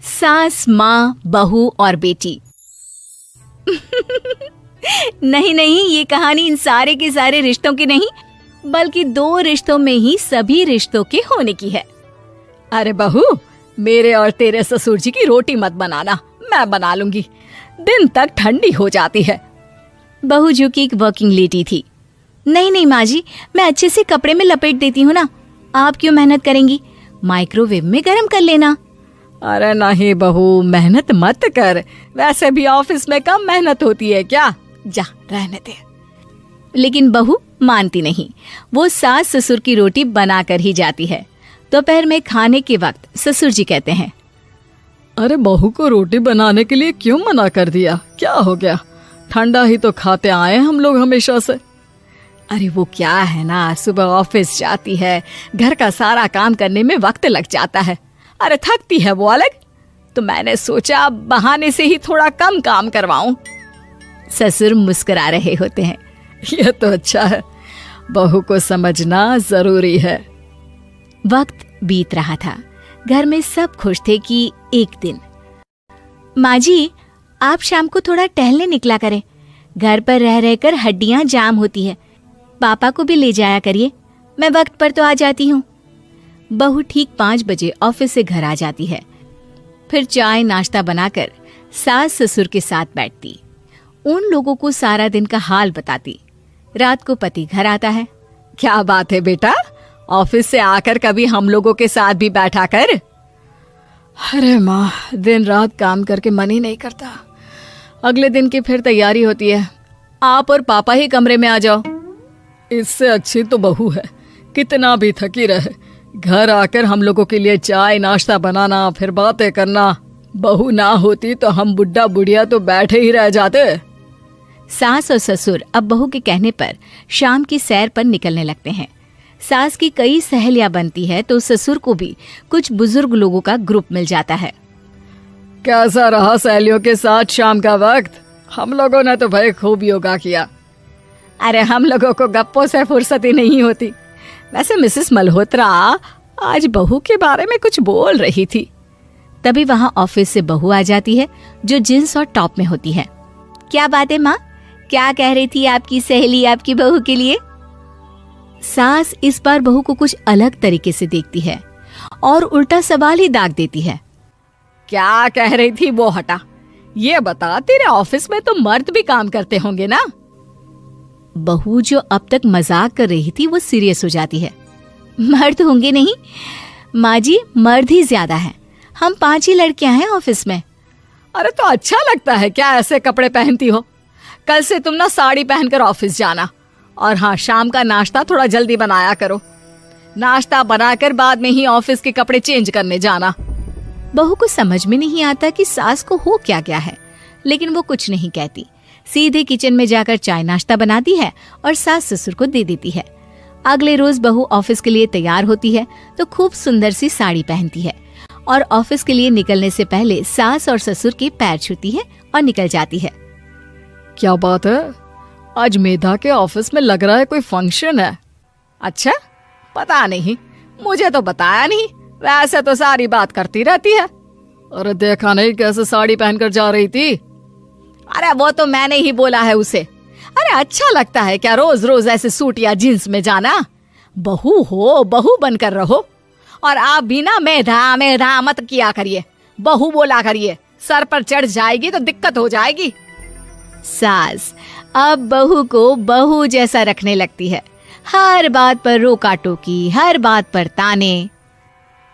सास, माँ, बहू और बेटी। नहीं नहीं, ये कहानी इन सारे के सारे रिश्तों की नहीं, बल्कि दो रिश्तों में ही सभी रिश्तों के होने की है। अरे बहू, मेरे और तेरे ससुर जी की रोटी मत बनाना, मैं बना लूंगी, दिन तक ठंडी हो जाती है। बहू जो कि एक वर्किंग लेडी थी। नहीं नहीं माँ जी, मैं अच्छे से कपड़े में लपेट देती हूँ ना, आप क्यों मेहनत करेंगी, माइक्रोवेव में गर्म कर लेना। अरे नहीं बहू, मेहनत मत कर, वैसे भी ऑफिस में कम मेहनत होती है क्या, जा रहने दे। लेकिन बहू मानती नहीं, वो सास ससुर की रोटी बना कर ही जाती है। दोपहर में खाने के वक्त ससुर जी कहते हैं, अरे बहू को रोटी बनाने के लिए क्यों मना कर दिया, क्या हो गया, ठंडा ही तो खाते आए हम लोग हमेशा से। अरे वो क्या है ना, सुबह ऑफिस जाती है, घर का सारा काम करने में वक्त लग जाता है, अरे थकती है वो अलग, तो मैंने सोचा बहाने से ही थोड़ा कम काम करवाऊं। ससुर मुस्कुरा रहे होते हैं। ये तो अच्छा है, बहू को समझना जरूरी है। वक्त बीत रहा था, घर में सब खुश थे कि एक दिन, माँ जी आप शाम को थोड़ा टहलने निकला करें, घर पर रह रहकर हड्डियां जाम होती है, पापा को भी ले जाया करिए, मैं वक्त पर तो आ जाती हूँ। बहू ठीक 5 बजे ऑफिस से घर आ जाती है। फिर चाय नाश्ता बनाकर सास ससुर के साथ बैठती, उन लोगों को सारा दिन का हाल बताती। रात को पति घर आता है। क्या बात है बेटा, ऑफिस से आकर कभी हम लोगों के साथ भी बैठा कर। अरे माँ, दिन रात काम करके मन ही नहीं करता, अगले दिन की फिर तैयारी होती है, आप और पापा ही कमरे में आ जाओ। इससे अच्छी तो बहू है, कितना भी थकी रहे, घर आकर हम लोगों के लिए चाय नाश्ता बनाना, फिर बातें करना। बहू ना होती तो हम बुढ़ा बुढ़िया तो बैठे ही रह जाते। सास और ससुर अब बहू के कहने पर शाम की सैर पर निकलने लगते हैं। सास की कई सहेलियां बनती है तो ससुर को भी कुछ बुजुर्ग लोगों का ग्रुप मिल जाता है। कैसा रहा सहेलियों के साथ शाम का वक्त? हम लोगों ने तो भाई खूब योगा किया। अरे हम लोगों को गप्पों से फुर्सत ही नहीं होती। वैसे मिसेस मल्होत्रा आज बहू के बारे में कुछ बोल रही थी। तभी वहां ऑफिस से बहू आ जाती है जो जींस और टॉप में होती है। क्या बात है माँ, क्या कह रही थी आपकी सहेली आपकी बहू के लिए? सास इस बार बहू को कुछ अलग तरीके से देखती है और उल्टा सवाल ही दाग देती है। क्या कह रही थी वो हटा, ये बता, तेरे ऑफिस में तो मर्द भी काम करते होंगे ना? बहू जो अब तक मजाक कर रही थी वो सीरियस हो जाती है। मर्द होंगे नहीं माँ जी, मर्द ही ज्यादा है, हम 5 ही लड़कियां हैं ऑफिस में। अरे तो अच्छा लगता है क्या ऐसे कपड़े पहनती हो? कल से तुम ना साड़ी पहनकर ऑफिस जाना, और हाँ, शाम का नाश्ता थोड़ा जल्दी बनाया करो, नाश्ता बनाकर बाद में ही ऑफिस के कपड़े चेंज करने जाना। बहू को समझ में नहीं आता कि सास को हो क्या गया है, लेकिन वो कुछ नहीं कहती, सीधे किचन में जाकर चाय नाश्ता बनाती है और सास ससुर को दे देती है। अगले रोज बहू ऑफिस के लिए तैयार होती है तो खूब सुंदर सी साड़ी पहनती है और ऑफिस के लिए निकलने से पहले सास और ससुर के पैर छूती है और निकल जाती है। क्या बात है, आज मेधा के ऑफिस में लग रहा है कोई फंक्शन है। अच्छा, पता नहीं, मुझे तो बताया नहीं, वैसे तो सारी बात करती रहती है। अरे देखा नहीं कैसे साड़ी पहनकर जा रही थी? अरे वो तो मैंने ही बोला है उसे। अरे अच्छा लगता है क्या रोज रोज ऐसे सूट या जींस में जाना? बहू हो, बहू बनकर रहो, और आप भी ना मेधा मेधा मत किया करिए, बहू बोला करिए, सर पर चढ़ जाएगी तो दिक्कत हो जाएगी। सास अब बहू को बहू जैसा रखने लगती है, हर बात पर रोका टोकी, हर बात पर ताने।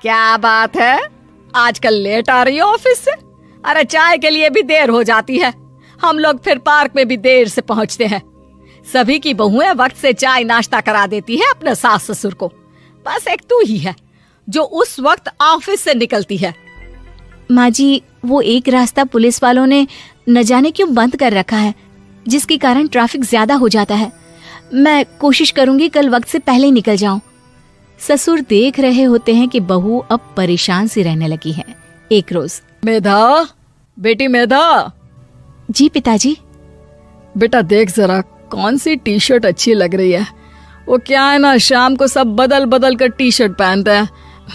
क्या बात है, आजकल लेट आ रही हो ऑफिस से? अरे चाय के लिए भी देर हो जाती है, हम लोग फिर पार्क में भी देर से पहुंचते हैं। सभी की बहुएं वक्त से चाय नाश्ता करा देती है अपने सास ससुर को, बस एक तू ही है जो उस वक्त ऑफिस से निकलती है। माँ जी, वो एक रास्ता पुलिस वालों ने न जाने क्यों बंद कर रखा है, जिसके कारण ट्रैफिक ज्यादा हो जाता है। मैं कोशिश करूंगी कल वक्त से पहले निकल जाऊं। ससुर देख रहे होते हैं कि बहू अब परेशान सी रहने लगी है। एक रोज, मेधा, बेटी मेधा। जी पिताजी। बेटा देख जरा कौन सी टी शर्ट अच्छी लग रही है। वो क्या है ना, शाम को सब बदल बदल कर टी शर्ट पहनते हैं,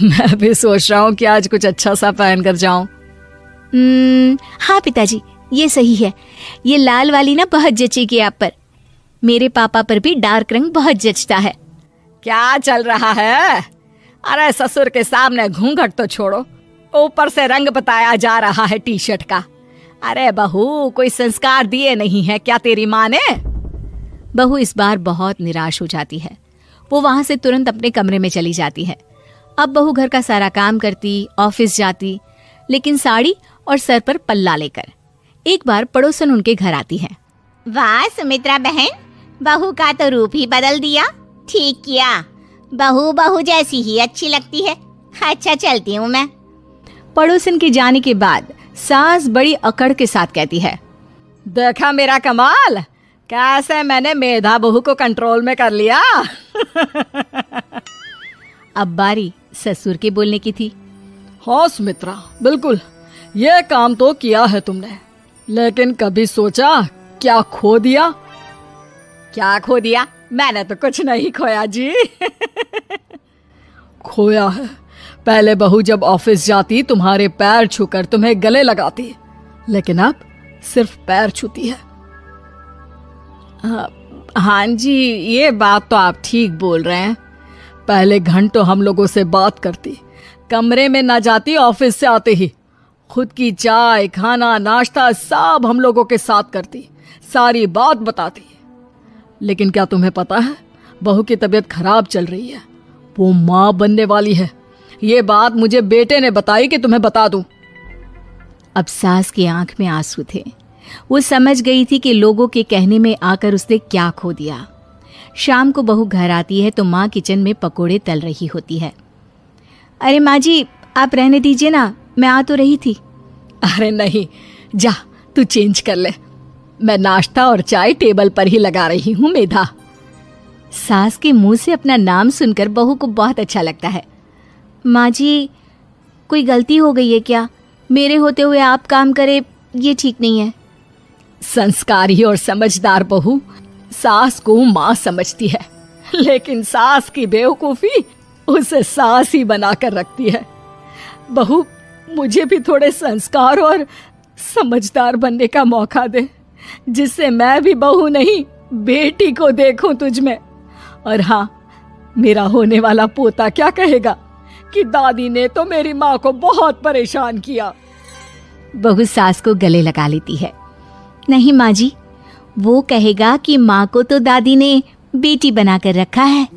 मैं भी सोच रहा हूँ कि आज कुछ अच्छा सा पहन कर जाऊं। हाँ पिताजी, ये सही है। ये लाल वाली ना बहुत जचेगी आप पर। मेरे पापा पर भी डार्क रंग बहुत जचता है। क्या चल रहा है? अरे ससुर के सामने घूंघट तो छोड़ो, ऊपर से रंग बताया जा रहा है टी शर्ट का। अरे बहू, कोई संस्कार दिए नहीं है क्या तेरी माँ ने? बहू इस बार बहुत निराश हो जाती है। वो वहां से तुरंत अपने कमरे में चली जाती है। अब बहू घर का सारा काम करती, ऑफिस जाती, लेकिन साड़ी और सर पर पल्ला लेकर। एक बार पड़ोसन उनके घर आती है। वाह सुमित्रा बहन, बहू का तो रूप ही बदल दिया। ठीक किया, बहू बहू जैसी ही अच्छी लगती है। अच्छा चलती हूँ मैं। पड़ोसन के जाने के बाद सास बड़ी अकड़ के साथ कहती है, देखा मेरा कमाल, कैसे मैंने मेधा बहू को कंट्रोल में कर लिया। अब बारी ससुर के बोलने की थी। हाँ सुमित्रा, बिल्कुल ये काम तो किया है तुमने, लेकिन कभी सोचा क्या खो दिया? क्या खो दिया? मैंने तो कुछ नहीं खोया जी। खोया है, पहले बहू जब ऑफिस जाती तुम्हारे पैर छूकर तुम्हें गले लगाती, लेकिन अब सिर्फ पैर छूती है। हाँ जी, ये बात तो आप ठीक बोल रहे हैं। पहले घंटों हम लोगों से बात करती, कमरे में ना जाती, ऑफिस से आते ही खुद की चाय, खाना, नाश्ता सब हम लोगों के साथ करती, सारी बात बताती। लेकिन क्या तुम्हें पता है, बहू की तबीयत खराब चल रही है, वो माँ बनने वाली है। ये बात मुझे बेटे ने बताई कि तुम्हें बता दूं। अब सास की आंख में आंसू थे। वो समझ गई थी कि लोगों के कहने में आकर उसने क्या खो दिया। शाम को बहू घर आती है तो माँ किचन में पकोड़े तल रही होती है। अरे माँ जी, आप रहने दीजिए ना, मैं आ तो रही थी। अरे नहीं, जा तू चेंज कर ले, मैं नाश्ता और चाय टेबल पर ही लगा रही हूँ मेधा। सास के मुंह से अपना नाम सुनकर बहू को बहुत अच्छा लगता है। माँ जी, कोई गलती हो गई है क्या? मेरे होते हुए आप काम करे, ये ठीक नहीं है। संस्कारी और समझदार बहू सास को माँ समझती है, लेकिन सास की बेवकूफी उसे सास ही बनाकर रखती है। बहू, मुझे भी थोड़े संस्कार और समझदार बनने का मौका दे, जिससे मैं भी बहू नहीं बेटी को देखूं तुझ में। और हाँ, मेरा होने वाला पोता क्या कहेगा कि दादी ने तो मेरी माँ को बहुत परेशान किया। बहू सास को गले लगा लेती है। नहीं माँ जी, वो कहेगा कि माँ को तो दादी ने बेटी बनाकर रखा है।